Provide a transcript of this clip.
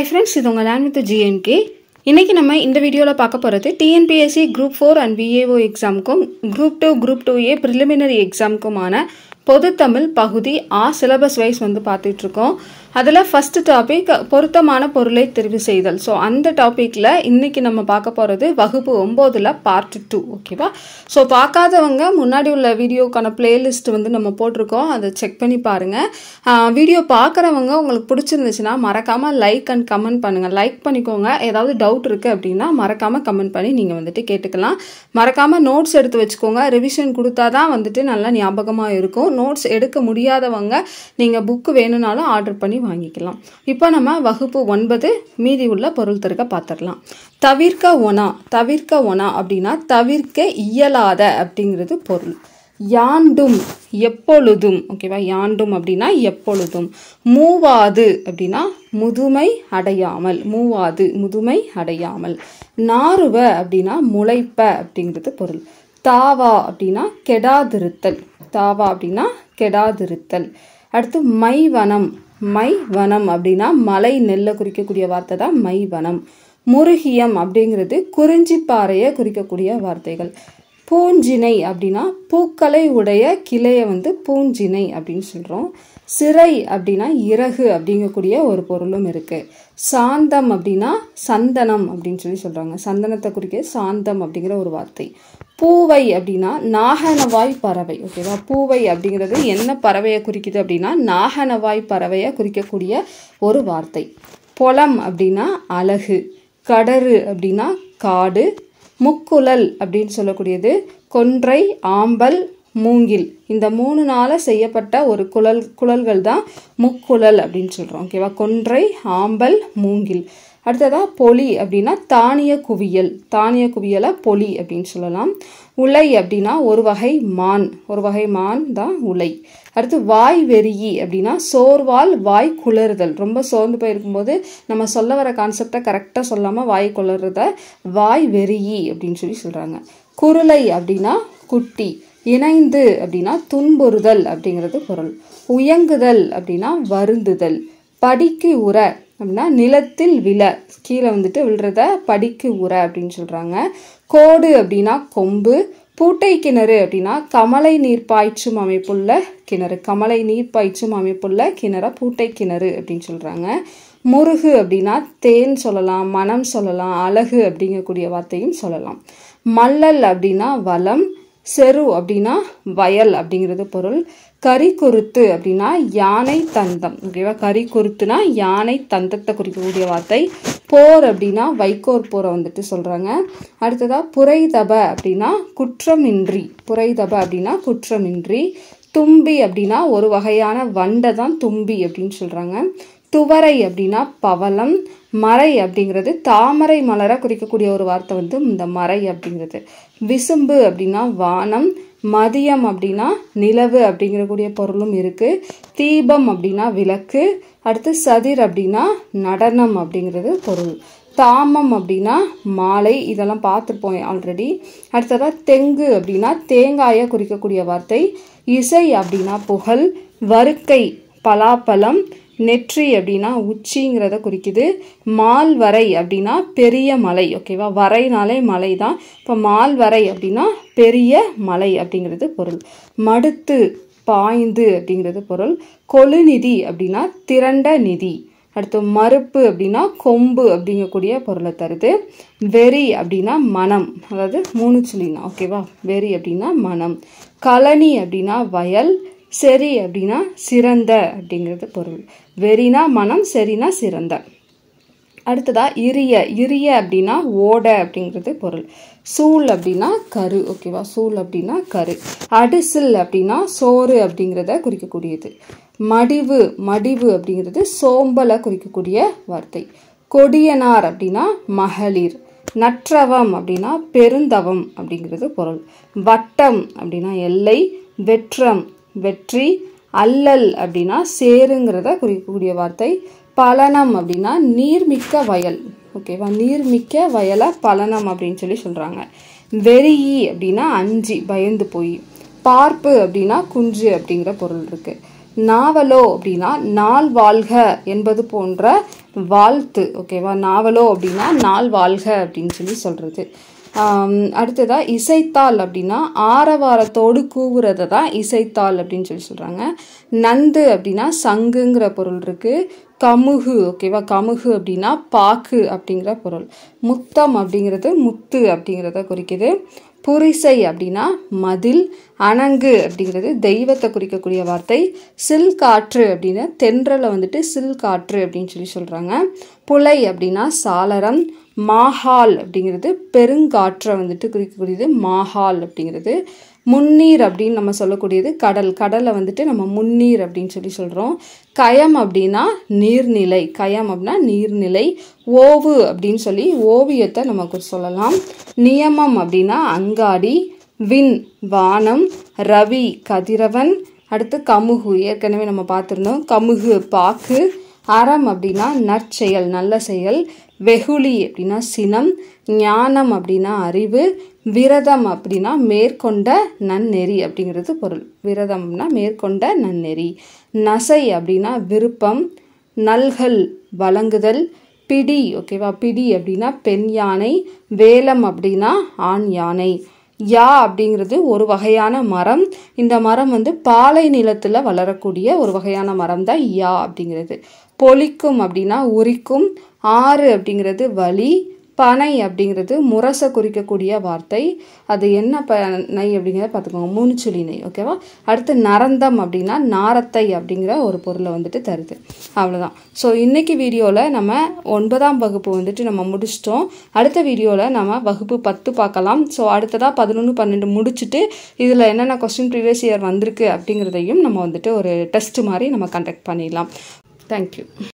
Hi friends, இது உங்க land with GNK. இன்னைக்கு நம்ம இந்த வீடியோல பார்க்க போறது TNPSC Group 4 and VAO எக்ஸாம்க்கும் Group 2 Group 2A preliminary எக்ஸாம்க்குமான பொது தமிழ் பகுதி A syllabus wise வந்து பார்த்துட்டு இருக்கோம். அதுல first topic பொருத்தமான பொருளை தெரிவு செய்தல். சோ அந்த டாபிக்ல இன்னைக்கு நம்ம பார்க்க போறது வகுப்பு 9ல part 2, ஓகேவா? சோ பார்க்காதவங்க முன்னாடி உள்ள வீடியோக்கான பிளேலிஸ்ட் வந்து நம்ம போட்டுருக்கோம். அதை செக் பண்ணி பாருங்க. வீடியோ பார்க்கறவங்க உங்களுக்கு பிடிச்சிருந்துச்சுனா மறக்காம லைக் அண்ட் கமெண்ட் பண்ணுங்க. லைக் பண்ணிக்கோங்க. ஏதாவது டவுட் இருக்கு அப்படினா மறக்காம கமெண்ட் பண்ணி நீங்க வந்துட்டு கேட்டுக்கலாம். மறக்காம நோட்ஸ் எடுத்து வச்சுக்கோங்க. ரிவிஷன் கொடுத்தாதான் வந்துட்டு நல்லா ஞாபகமா இருக்கும். நோட்ஸ் எடுக்க முடியாதவங்க நீங்க புக் வேணும்னாலும் ஆர்டர் பண்ணி வாங்கிக்கலாம். இப்போ நம்ம வகுப்பு 9 மீதி உள்ள பொருள் தருக பார்த்துடலாம். தவிர்க்க ஒனா அப்படின்னா தவிர்க்க இயலாத அப்படிங்கிறது பொருள். யாண்டும் எப்பொழுதும், ஓகேவா? யாண்டும் அப்படின்னா எப்பொழுதும். மூவாது அப்படின்னா முதுமை அடையாமல். நாறுவ அப்படின்னா முளைப்ப அப்படிங்கிறது பொருள். தாவா அப்படின்னா கெடாதிருத்தல். அடுத்து மைவனம் அப்படின்னா மலை நெல்லை குறிக்கக்கூடிய வார்த்தை தான் மைவனம். முருகியம் அப்படிங்கிறது குறிஞ்சிப்பாறையை குறிக்கக்கூடிய வார்த்தைகள். பூஞ்சினை அப்படின்னா பூக்களை உடைய கிளையை வந்து பூஞ்சினை அப்படின்னு சொல்றோம். சிறை அப்படின்னா இறகு அப்படிங்கக்கூடிய ஒரு பொருளும் இருக்கு. சாந்தம் அப்படின்னா சந்தனம் அப்படின்னு சொல்றாங்க. சந்தனத்தை குறிக்க சாந்தம் அப்படிங்கிற ஒரு வார்த்தை. பூவை அப்படின்னா நாகனவாய் பறவை, ஓகேவா? பூவை அப்படிங்கிறது என்ன பறவையை குறிக்குது அப்படின்னா நாகனவாய் பறவையை குறிக்கக்கூடிய ஒரு வார்த்தை. பொலம் அப்படின்னா அழகு. கடறு அப்படின்னா காடு. முக்குழல் அப்படின்னு சொல்லக்கூடியது கொன்றை, ஆம்பல், மூங்கில். இந்த 3 நாள செய்யப்பட்ட ஒரு குழல்கள் தான் முக்குழல் அப்படின்னு சொல்றோம், ஓகேவா? கொன்றை, ஆம்பல், மூங்கில். அடுத்ததா பொலி அப்படின்னா தானிய குவியலை பொலி அப்படின்னு சொல்லலாம். உலை அப்படின்னா ஒரு வகை மான் தான் உலை. அடுத்து வாய் வெறியி அப்படின்னா சோர்வால் வாய் குளறுதல். ரொம்ப சோர்ந்து போயிருக்கும்போது நம்ம சொல்ல வர கான்செப்டை கரெக்டாக சொல்லாமல் வாய் குளறுறத வாய் வெறியி அப்படின்னு சொல்றாங்க. குருளை அப்படின்னா குட்டி. இணைந்து அப்படின்னா துன்புறுதல் அப்படிங்கிறது பொருள். உயங்குதல் அப்படின்னா வருந்துதல். படிக்கு உர அப்படின்னா நிலத்தில் கீழே வந்துட்டு விழுறத படிக்கு உர அப்படின்னு சொல்றாங்க. கோடு அப்படின்னா கொம்பு. பூட்டை கிணறு அப்படின்னா கமலை நீர் பாய்ச்சும் அமைப்புள்ள கிணற பூட்டை கிணறு அப்படின்னு சொல்றாங்க. முருகு அப்படின்னா தேன் சொல்லலாம், மனம் சொல்லலாம், அழகு அப்படிங்கக்கூடிய வார்த்தையும் சொல்லலாம். மல்லல் அப்படின்னா வளம். செரு அப்படின்னா வயல் அப்படிங்கிறது பொருள். கரிக்குருத்து அப்படின்னா யானை தந்தம், ஓகேவா? கரிக்குருத்துனா யானை தந்தத்தை குறிக்கக்கூடிய வார்த்தை. போர் அப்படின்னா வைக்கோர் போரை வந்துட்டு சொல்றாங்க. அடுத்ததா புரைதப அப்படின்னா குற்றமின்றி. தும்பி அப்படின்னா ஒரு வகையான வண்டை தான் தும்பி அப்படின்னு சொல்றாங்க. துவரை அப்படின்னா பவளம். மறை அப்படிங்கிறது தாமரை மலரை குறிக்கக்கூடிய ஒரு வார்த்தை வந்து இந்த மறை அப்படிங்கிறது. விசும்பு அப்படின்னா வானம். மதியம் அப்படின்னா நிலவு அப்படிங்கக்கூடிய பொருளும் இருக்கு. தீபம் அப்படின்னா விளக்கு. அடுத்து சதிர் அப்படின்னா நடனம் அப்படிங்கிறது பொருள். தாமம் அப்படின்னா மாலை. இதெல்லாம் பார்த்துருப்போம் ஆல்ரெடி. அடுத்ததா தெங்கு அப்படின்னா தேங்காயை குறிக்கக்கூடிய வார்த்தை. இசை அப்படின்னா புகழ். வருக்கை பலாப்பழம். நெற்றி அப்படின்னா உச்சிங்கிறத குறிக்குது. மால்வரை அப்படின்னா பெரிய மலை, ஓகேவா? வரைனாலே மலை தான். இப்போ மால்வரை அப்படின்னா பெரிய மலை அப்படிங்கிறது பொருள். மடுத்து பாய்ந்து அப்படிங்கிறது பொருள். கொழுநிதி அப்படின்னா திரண்ட நிதி. அடுத்து மறுப்பு அப்படின்னா கொம்பு அப்படிங்கக்கூடிய பொருளை தருது. வெறி அப்படின்னா மனம், அதாவது 3 சொல்லினா, ஓகேவா? வெறி அப்படின்னா மனம். கழனி அப்படின்னா வயல். சரி அப்படின்னா சிறந்த அப்படிங்கிறது பொருள். வெறினா மனம், சரினா சிறந்த. அடுத்ததா இரிய அப்படின்னா ஓட அப்படிங்கிறது பொருள். சூல் அப்படின்னா கரு, ஓகேவா? சூல் அப்படின்னா கரு. அடிசில் அப்படின்னா சோறு அப்படிங்கிறத குறிக்கக்கூடியது. மடிவு அப்படிங்கிறது சோம்பலை குறிக்கக்கூடிய வார்த்தை. கொடியனார் அப்படின்னா மகளிர். நற்றவம் அப்படின்னா பெருந்தவம் அப்படிங்கிறது பொருள். வட்டம் அப்படின்னா எல்லை. வெற்றம் வெற்றி. அல்லல் அப்படின்னா சேருங்கிறத குறிக்கக்கூடிய வார்த்தை. பலனம் அப்படின்னா நீர்மிக்க வயல், ஓகேவா? நீர்மிக்க வயலை பலனம் அப்படின்னு சொல்றாங்க. வெறியி அப்படின்னா அஞ்சி பயந்து போய். பார்ப்பு அப்படின்னா குஞ்சு அப்படிங்கிற பொருள் இருக்கு. நாவலோ அப்படின்னா நாள் வாழ்க என்பது போன்ற வாழ்த்து. ஓகேவா? நாவலோ அப்படின்னா நாள் வாழ்க அப்படின்னு சொல்லி சொல்கிறது. அடுத்ததாக இசைத்தாள் அப்படின்னா ஆரவாரத்தோடு கூவுறதை தான் இசைத்தாள் அப்படின்னு சொல்லி சொல்கிறாங்க. நந்து அப்படின்னா சங்குங்கிற பொருள் இருக்குது. கமுகு, ஓகேவா? கமுகு அப்படின்னா பாக்கு அப்படிங்கிற பொருள். முத்தம் அப்படிங்கிறது முத்து அப்படிங்கிறத குறிக்குது. புரிசை அப்படின்னா மதில். அணங்கு அப்படிங்கிறது தெய்வத்தை குறிக்கக்கூடிய வார்த்தை. சில் காற்று அப்படின்னா தென்றலை வந்துட்டு சில் காற்று அப்படின்னு சொல்லி சொல்கிறாங்க. புலை அப்படின்னா சாளரம். மாஹால் அப்படிங்கிறது பெருங்காற்றை வந்துட்டு குறிக்கக்கூடியது மாஹால் அப்படிங்கிறது. முன்னீர் அப்படின்னு நம்ம சொல்லக்கூடியது கடல். கடலை வந்துட்டு நம்ம முன்னீர் அப்படின்னு சொல்லி சொல்கிறோம். கயம் அப்படின்னா நீர்நிலை. கயம் அப்படின்னா நீர்நிலை. ஓவு அப்படின்னு சொல்லி ஓவியத்தை நமக்கு சொல்லலாம். நியமம் அப்படின்னா அங்காடி. விண் வானம். ரவி கதிரவன். அடுத்து கமுகு, ஏற்கனவே நம்ம பார்த்துருந்தோம். கமுகு பாக்கு. அறம் அப்படின்னா நற்செயல், நல்ல செயல். வெகுளி அப்படின்னா சினம். ஞானம் அப்படின்னா அறிவு. விரதம் அப்படின்னா மேற்கொண்ட நன்னெறி அப்படிங்கிறது பொருள். விரதம்னா மேற்கொண்ட நன்னெறி. நசை அப்படின்னா விருப்பம். நல்கல் வழங்குதல். பிடி, ஓகேவா? பிடி அப்படின்னா பெண் யானை. வேலம் அப்படின்னா ஆண் யானை. யா அப்படிங்கிறது ஒரு வகையான மரம். இந்த மரம் வந்து பாலை நிலத்தில் வளரக்கூடிய ஒரு வகையான மரம் தான் யா அப்படிங்கிறது. பொலிக்கும் அப்படின்னா உரிக்கும். ஆறு அப்படிங்கிறது வலி. பனை அப்படிங்கிறது முரசை குறிக்கக்கூடிய வார்த்தை. அது என்ன பனை அப்படிங்கிறத பார்த்துக்கோங்க, மூணுச்சொலி நெய். ஓகேவா? அடுத்து நரந்தம் அப்படின்னா நாரத்தை அப்படிங்கிற ஒரு பொருளை வந்துட்டு தருது. அவ்வளோதான். ஸோ இன்றைக்கி வீடியோவில் நம்ம 9ஆம் வகுப்பு வந்துட்டு நம்ம முடிச்சிட்டோம். அடுத்த வீடியோவில் நம்ம வகுப்பு 10 பார்க்கலாம். ஸோ அடுத்ததாக 11, 12 முடிச்சுட்டு இதில் என்னென்ன கொஸ்டின் ப்ரீவியஸ் இயர் வந்திருக்கு அப்படிங்கிறதையும் நம்ம வந்துட்டு ஒரு டெஸ்ட் மாதிரி நம்ம கண்டக்ட் பண்ணிடலாம். தேங்க்யூ.